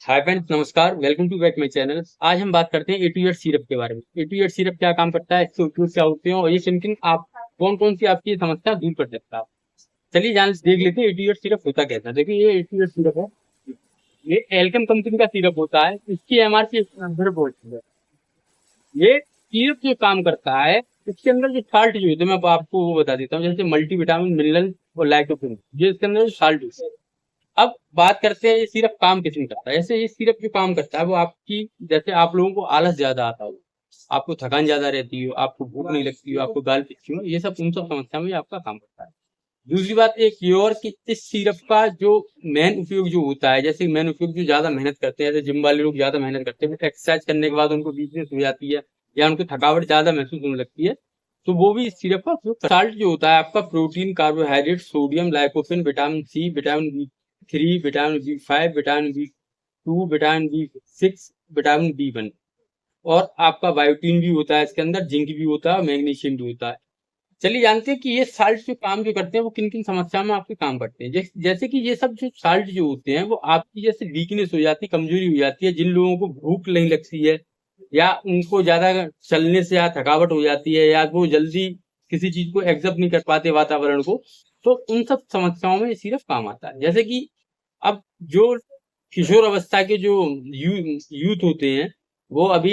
हाय friends, नमस्कार। Welcome to back my channel. आज हम बात करते हैं ए टू जेड सिरप के बारे में। ए टू जेड सिरप क्या काम करता है, इसके उपयोग क्या होते हैं और ये किन किन आप कौन कौन सी आपकी समस्या दूर कर सकता है। चलिए जान देख लेते हैं ए टू जेड सिरप होता कैसा है। देखिए ये ए टू जेड सिरप है, ये एल्केम कंपनी का सिरप होता है। इसकी एमआरपी बहुत है। ये सिरप जो काम करता है, इसके अंदर जो साल्ट जो होते हैं मैं आपको वो बता देता हूँ, जैसे मल्टीविटामिन, मिनरल और लाइकोपिन, ये इसके अंदर जो साल्ट होते हैं। अब बात करते हैं ये सिर्फ काम किस में करता है। जैसे ये सिर्फ जो काम करता है वो आपकी, जैसे आप लोगों को आलस ज्यादा आता हो, आपको थकान ज्यादा रहती हो, आपको भूख नहीं लगती हो, आपको गाल पिछती हो, ये सब उन सब समस्या में आपका काम करता है। दूसरी बात एक ये और कि इस सिरप का जो मेन उपयोग जो होता है, जैसे मेन उपयोग जो ज्यादा मेहनत करते हैं, जैसे जिम वाले लोग ज्यादा मेहनत करते हैं, एक्सरसाइज करने के बाद उनको वीकनेस हो जाती है या उनको थकावट ज्यादा महसूस होने लगती है, तो वो भी इस सिरप का उपयोग। साल्ट जो होता है आपका protein, carbohydrate, sodium, lycopene, vitamin C, vitamin B 3, vitamin B 5, vitamin B 2, vitamin B 6, vitamin B 1 और आपका बायोटीन भी होता है इसके अंदर, जिंक भी होता है, मैग्नीशियम भी होता है। चलिए जानते हैं कि ये साल्ट जो काम जो करते हैं वो किन किन समस्याओं में आपके काम करते हैं। जैसे कि ये सब जो साल्ट जो होते हैं वो आपकी जैसे वीकनेस हो जाती है, कमजोरी हो जाती है, जिन लोगों को भूख नहीं लगती है या उनको ज्यादा चलने से या थकावट हो जाती है या वो जल्दी किसी चीज को एक्सेप्ट नहीं कर पाते वातावरण को, तो उन सब समस्याओं में ये सिर्फ काम आता है। जैसे कि अब जो किशोर अवस्था के जो यूथ होते हैं वो अभी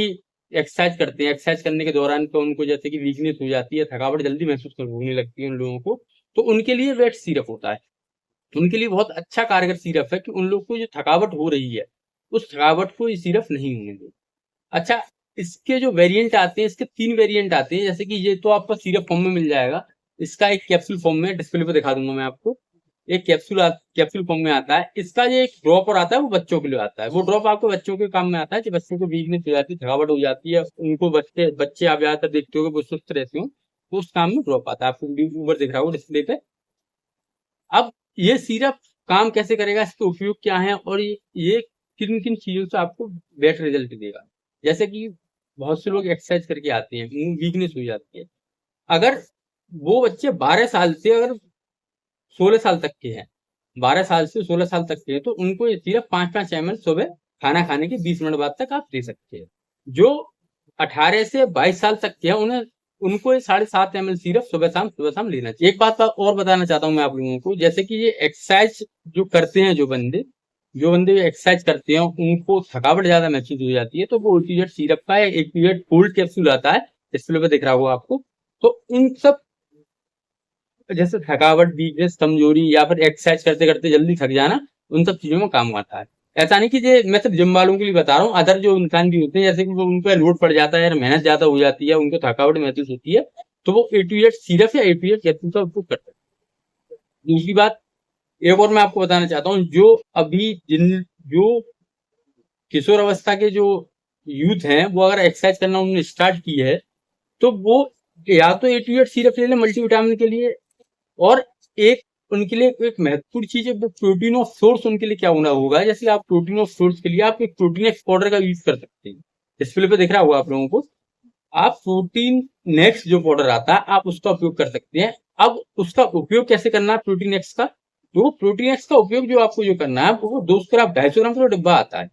एक्सरसाइज करते हैं, एक्सरसाइज करने के दौरान तो उनको जैसे कि वीकनेस हो जाती है, थकावट जल्दी महसूस होने लगती है उन लोगों को, तो उनके लिए वेट सिरप होता है। तो उनके लिए बहुत अच्छा कारगर सिरप है कि उन लोग को जो थकावट हो रही है उस थकावट को ये सिरप नहीं होने दे। अच्छा, इसके जो वेरिएंट आते हैं, इसके 3 वेरिएंट आते हैं। जैसे कि ये तो आपको सिरप फॉर्म में मिल जाएगा, इसका एक कैप्सूल फॉर्म में डिस्प्ले पे दिखा दूंगा मैं आपको। एक कैप्सूल फॉर्म में आता है। इसका जो एक ड्रॉप और आता है वो बच्चों के लिए आता है। वो ड्रॉप आपको बच्चों के काम में आता है, जो बच्चों को वीकनेस हो जाती है, थकावट हो जाती है, उनको बच्चे बच्चे आप ज्यादातर देखते हो वो सुस्त रहते हो, तो उस काम में ड्रॉप आता है। आपको ऊपर दिख रहा होगा डिस्प्ले पे। अब ये सिरप काम कैसे करेगा, इसके उपयोग क्या है और ये किन किन चीजों से आपको बेटर रिजल्ट देगा। जैसे कि बहुत से लोग एक्सरसाइज करके आते हैं, वीकनेस हो जाती है। अगर वो बच्चे 12 साल से अगर 16 साल तक के हैं, 12 साल से 16 साल तक के हैं, तो उनको ये सिर्फ 5-5 ml सुबह खाना खाने के 20 मिनट बाद तक आप दे सकते हैं। जो 18 से 22 साल तक के हैं उन्हें उनको ये 7.5 ml सिर्फ सुबह शाम लेना चाहिए। एक बात और बताना चाहता हूँ मैं आप लोगों को, जैसे कि ये एक्सरसाइज जो करते हैं जो बंदे एक्सरसाइज करते हैं उनको थकावट ज्यादा महसूस हो जाती है, तो वो ओटीजेड सिरप का एक पीरियड गोल्ड कैप्सूल आता है, डिस्प्ले पे दिख रहा होगा आपको। तो इन सब जैसे थकावट, वीकनेस, कमजोरी या फिर एक्सरसाइज करते करते जल्दी थक जाना, उन सब चीजों में काम आता है। ऐसा नहीं कि ये मैं सिर्फ जिम वालों के लिए बता रहा हूँ, अदर जो इंसान भी होते हैं, जैसे कि वो उन पर लोड पड़ जाता है, मेहनत ज्यादा हो जाती है, उनको थकावट महसूस होती है, तो वो ए टू जेड सिरप या ए टू जेड कैप्सूल का उपयोग करते हैं। दूसरी बात एक और मैं आपको बताना चाहता हूँ, जो अभी जो किशोर अवस्था के जो यूथ हैं वो अगर एक्सरसाइज करना उन्होंने स्टार्ट की है, तो वो या तो ए टू जेड सिरप ले लें मल्टीविटामिन के लिए, और एक उनके लिए एक महत्वपूर्ण चीज है वो प्रोटीन ऑफ सोर्स उनके लिए क्या होना होगा। जैसे आप प्रोटीन ऑफ सोर्स के लिए आप एक प्रोटीन एक्स पाउडर का यूज कर सकते हैं, डिस्प्ले पे दिख रहा होगा आप लोगों को। आप प्रोटीन नेक्स्ट जो पाउडर आता है आप उसका उपयोग कर सकते हैं। अब उसका उपयोग कैसे करना है प्रोटीन एक्स का, तो प्रोटीन एक्स का उपयोग जो आपको जो करना है वो 200 ग्राम 250 ग्राम का डिब्बा आता है।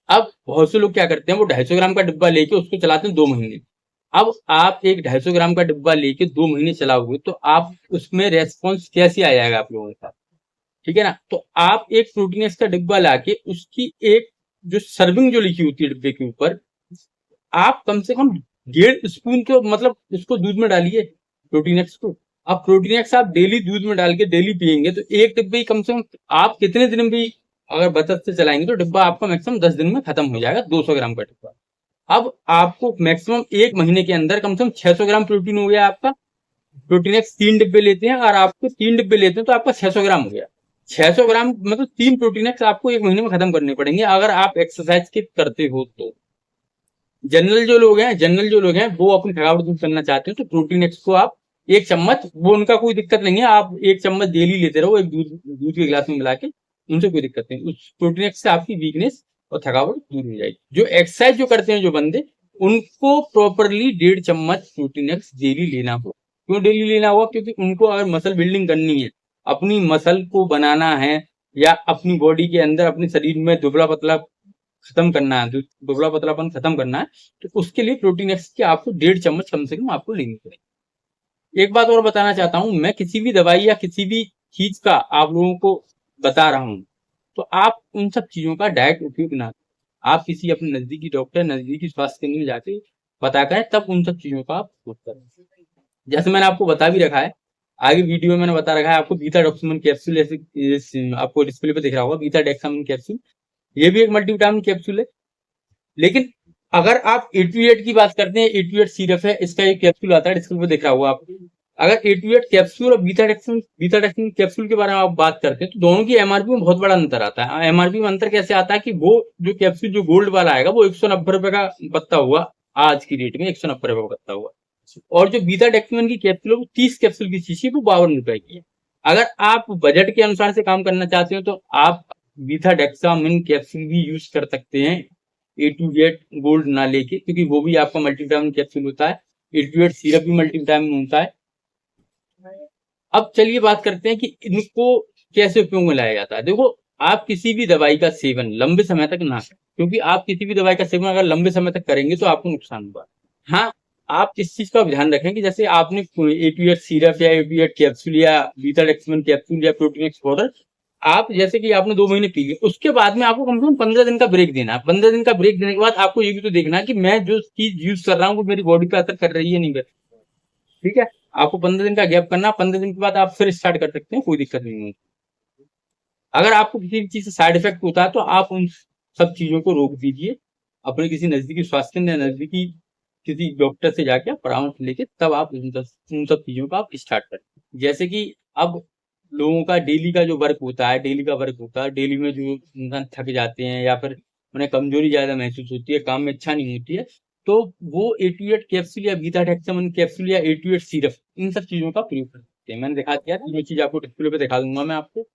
अब बहुत से लोग क्या करते हैं, वो 250 ग्राम का डिब्बा लेके उसको चलाते हैं 2 महीने। अब आप एक 250 ग्राम का डिब्बा लेके 2 महीने चलाओगे तो आप उसमें रेस्पॉन्स कैसे आ जाएगा आप लोगों के साथ, ठीक है ना। तो आप एक प्रोटीन एक्स का डिब्बा लाके उसकी एक जो सर्विंग जो लिखी होती है डिब्बे के ऊपर, आप कम से कम 1.5 स्पून के मतलब उसको दूध में डालिए प्रोटीन एक्स को। अब प्रोटीन एक्स आप डेली दूध में डाल के डेली पियेंगे तो एक डिब्बे ही कम से कम आप कितने दिन भी अगर बचत से चलाएंगे तो डिब्बा आपका मैक्सिमम 10 दिन में खत्म हो जाएगा, 200 ग्राम का डिब्बा। अब आपको मैक्सिमम 1 महीने के अंदर कम से कम 600 ग्राम प्रोटीन हो गया आपका। प्रोटीन एक्स 3 डिब्बे लेते हैं और आपको 3 डिब्बे लेते हैं तो आपका 600 ग्राम हो गया। 600 ग्राम मतलब 3 प्रोटीन एक्स आपको 1 महीने में खत्म करने पड़ेंगे अगर आप एक्सरसाइज के करते हो तो। जनरल जो लोग हैं वो अपनी थकावट दूर करना चाहते हो तो प्रोटीन एक्स को आप 1 चम्मच, वो उनका कोई दिक्कत नहीं है, आप 1 चम्मच डेली लेते रहो, एक दूध के गिलास में मिला के, उनसे कोई दिक्कत नहीं। उस प्रोटीन एक्स से आपकी वीकनेस और थकावट दूर हो जाएगी। जो एक्सरसाइज जो करते हैं जो बंदे, उनको प्रॉपरली 1.5 चम्मच प्रोटीन एक्स डेली लेना होगा। क्यों डेली लेना होगा, क्योंकि उनको अगर मसल बिल्डिंग करनी है, अपनी मसल को बनाना है या अपनी बॉडी के अंदर अपने शरीर में दुबला पतला खत्म करना है, दुबला पतलापन खत्म करना है, तो उसके लिए प्रोटीन एक्स की आपको 1.5 चम्मच कम से कम आपको लेनी पड़ेगी। एक बात और बताना चाहता हूँ, मैं किसी भी दवाई या किसी भी चीज का आप लोगों को बता रहा हूँ, तो आप उन सब चीजों का डायरेक्ट उपयोग ना करें। आप किसी अपने नजदीकी डॉक्टर, नजदीकी स्वास्थ्य केंद्र में जाके पता करें, तब उन सब चीजों का आप उपयोग करें। जैसे मैंने आपको बता भी रखा है, आगे वीडियो में मैंने बता रखा है आपको, बीटा डॉक्सिमन कैप्सूल, जैसे आपको डिस्प्ले पे दिख रहा होगा बीटा डेक्सामिन कैप्सूल, ये भी एक मल्टीविटामिन कैप्सूल है। लेकिन अगर आप A2 8 की बात करते हैं, A2 8 सिरप है, इसका एक कैप्सूल आता है, डिस्प्ले पे दिख रहा होगा आपको। अगर A2 8 कैप्सूल और बीटा डेक्सिन कैप्सूल के बारे में आप बात करते हैं, तो दोनों की एमआरपी में बहुत बड़ा अंतर आता है। एमआरपी में अंतर कैसे आता है कि वो जो कैप्सूल जो गोल्ड वाला आएगा वो 190 रुपए का पत्ता हुआ, आज की रेट में 190 रुपए का पत्ता हुआ, और जो बीटा डेक्सिन की कैप्सूल है वो 30 कैप्सूल की शीशी वो 52 रुपए की है। अगर आप बजट के अनुसार से काम करना चाहते हो तो आप बीटा डेक्सामिन कैप्सूल भी यूज कर सकते हैं, A2 8 गोल्ड ना लेके, क्योंकि वो भी आपका मल्टीविटामिन कैप्सूल होता है। A2 8 सिरप भी मल्टीविटामिन होता है। अब चलिए बात करते हैं कि इनको कैसे उपयोग में लाया जाता है। देखो, आप किसी भी दवाई का सेवन लंबे समय तक ना करें, क्योंकि आप किसी भी दवाई का सेवन अगर लंबे समय तक करेंगे तो आपको नुकसान होगा। हाँ, आप इस चीज का ध्यान रखें कि जैसे आपने A2 8 सिरप या A2 8 कैप्सूल या बीटा डेक्सिमन कैप्सूल या प्रोटीन एक्स पाउडर, आप जैसे कि आपने 2 महीने पी लिया, उसके बाद में आपको कम से कम 15 दिन का ब्रेक देना है। 15 दिन का ब्रेक देने के बाद आपको ये भी तो देखना है कि मैं जो चीज यूज कर रहा हूँ वो मेरी बॉडी पे असर कर रही है नहीं कर, ठीक है। आपको 15 दिन का गैप करना, 15 दिन के बाद आप फिर स्टार्ट कर सकते हैं, कोई दिक्कत नहीं है। अगर आपको किसी भी चीज से साइड इफेक्ट होता है तो आप उन सब चीजों को रोक दीजिए, अपने किसी नजदीकी स्वास्थ्य केंद्र या नजदीकी किसी डॉक्टर से जाके आप परामर्श लेके तब आप उन सब चीजों का आप स्टार्ट करें। जैसे कि अब लोगों का डेली का जो वर्क होता है, डेली में जो इंसान थक जाते हैं या फिर उन्हें कमजोरी ज्यादा महसूस होती है, काम में इच्छा नहीं होती है, तो वो A2 8 कैप्सूल या बीटा डेक्सामेन कैप्सूल या A2 8 सिरप, इन सब चीजों का प्रयोग कर सकते हैं। मैंने दिखा दिया, तीनों चीज आपको डिस्प्ले पे दिखा दूंगा मैं आपको।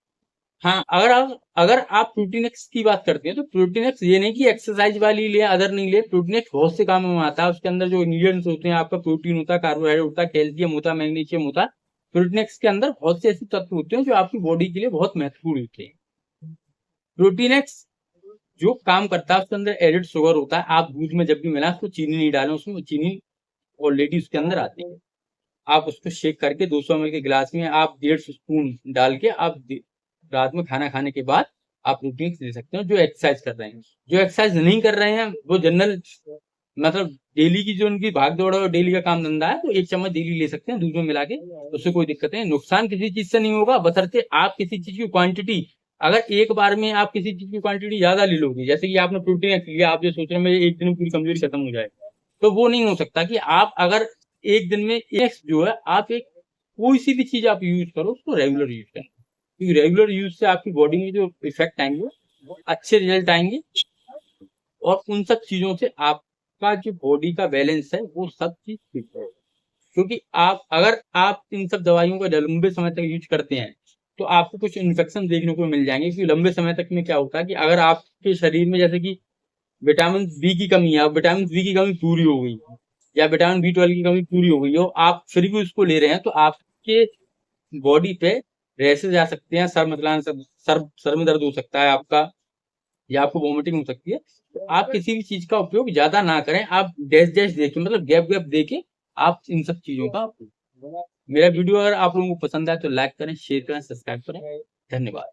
हाँ, अगर आप प्रोटीन एक्स की बात करते हैं तो प्रोटीन एक्स ये नहीं कि एक्सरसाइज वाली ले, अदर नहीं ले, प्रोटीन एक्स बहुत से कामों में आता है। उसके अंदर जो इंग्रेडिएंट्स होते हैं, आपका प्रोटीन होता है, कार्बोहाइड्रेट होता है, कैल्शियम होता है, मैग्नीशियम होता है। प्रोटीन एक्स के अंदर बहुत से ऐसे तत्व होते हैं जो आपकी बॉडी के लिए बहुत महत्वपूर्ण होते हैं। प्रोटीन एक्स जो काम करता है उसके अंदर एडेड शुगर होता है। आप दूध में जब भी मिला उसको चीनी नहीं डालें, उसमें चीनी ऑलरेडी उसके अंदर आती है। आप उसको शेक करके 200 ml के गिलास में आप 1.5 स्पून डाल के आप रात में खाना खाने के बाद आप प्रोटीन ले सकते हो। जो एक्सरसाइज कर रहे हैं, जो एक्सरसाइज नहीं कर रहे हैं, वो जनरल मतलब डेली की जो उनकी भाग दौड़ है, डेली का काम धंधा है, तो 1 चम्मच डेली ले सकते हैं दूध में मिला के, उससे कोई दिक्कत नहीं। नुकसान किसी चीज से नहीं होगा, बशर्ते आप किसी चीज की क्वांटिटी, अगर एक बार में आप किसी चीज की क्वांटिटी ज्यादा ले लोगे, जैसे कि आपने प्रोटीन लिया, आप जो सोच रहे हैं मेरे एक दिन में पूरी कमजोरी खत्म हो जाए, तो वो नहीं हो सकता। कि आप अगर एक दिन में एक जो है, आप एक कोई सी भी चीज आप यूज करो उसको रेगुलर यूज करें, क्योंकि रेगुलर यूज से आपकी बॉडी में जो इफेक्ट आएंगे वो अच्छे रिजल्ट आएंगे, और उन सब चीजों से आपका जो बॉडी का बैलेंस है वो सब चीज ठीक है। क्योंकि अगर आप इन सब दवाइयों को लंबे समय तक यूज करते हैं तो आपको कुछ इन्फेक्शन देखने को मिल जाएंगे। क्योंकि लंबे समय तक में क्या होता है कि अगर आपके शरीर में जैसे कि विटामिन बी की कमी है, विटामिन बी की कमी पूरी हो गई, या विटामिन B12 की कमी पूरी हो गई हो, आप फिर भी उसको ले रहे हैं, तो आपके बॉडी पे रैशेज आ सकते हैं, सर में दर्द हो सकता है आपका, या आपको वॉमिटिंग हो सकती है। तो आप किसी भी चीज का उपयोग ज्यादा ना करें, आप डैश डैश देके, मतलब गैप गैप देके आप इन सब चीजों का। मेरा वीडियो अगर आप लोगों को पसंद आए तो लाइक करें, शेयर करें, सब्सक्राइब करें। धन्यवाद।